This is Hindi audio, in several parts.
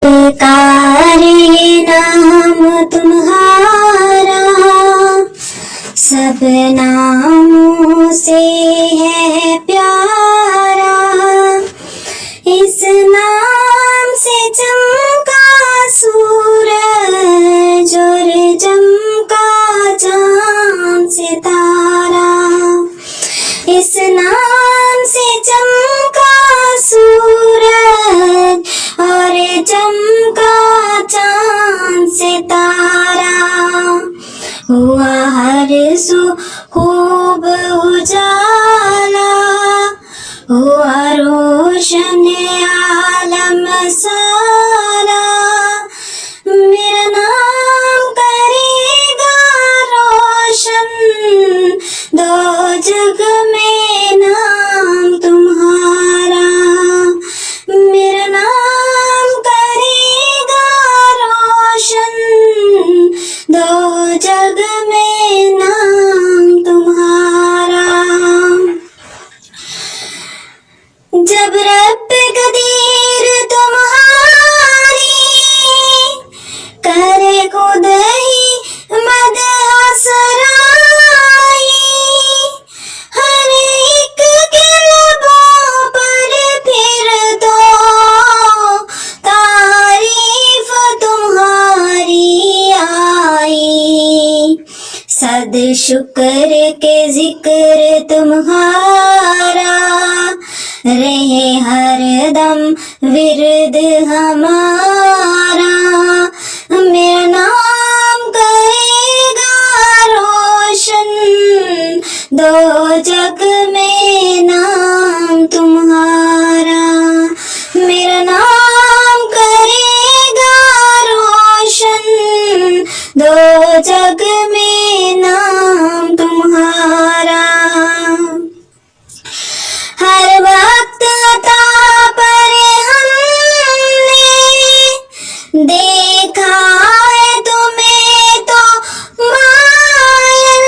सरकार ये नाम तुम्हारा सब नामों से है प्यारा। इस नाम से चमका सूरज और चमका चांद सितारा। इस नाम से चमका सूरज और चमका चांद सितारा। हुआ हर सू खूब उजाला, हुआ रोशन आलम सारा। मेरा नाम करेगा रोशन दो जग में नाम तुम्हारा। मेरा नाम करेगा रोशन दो जग में नाम तुम्हारा। जब रब कदीर तुम्हारी करे खुद ही मदह सराई। हर एक के लबों पर फिर तो तारीफ तुम्हारी आई। सद शुक्र के जिक्र तुम्हारा रहे हर दम विरद हमारा। मेरा नाम करेगा रोशन दो जग में नाम तुम्हारा। मेरा नाम करेगा रोशन दो जग में नाम तुम्हारा। हर वक्त अता पर हमने देखा है तुम्हें तो मायल।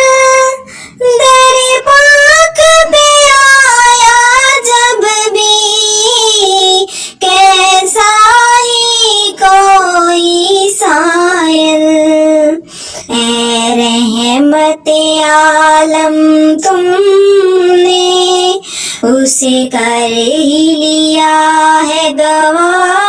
दरे पाक पे आया जब भी कैसा ही कोई सायल। ए रहमते आलम तुमने उसे कर ही लिया है गवाह।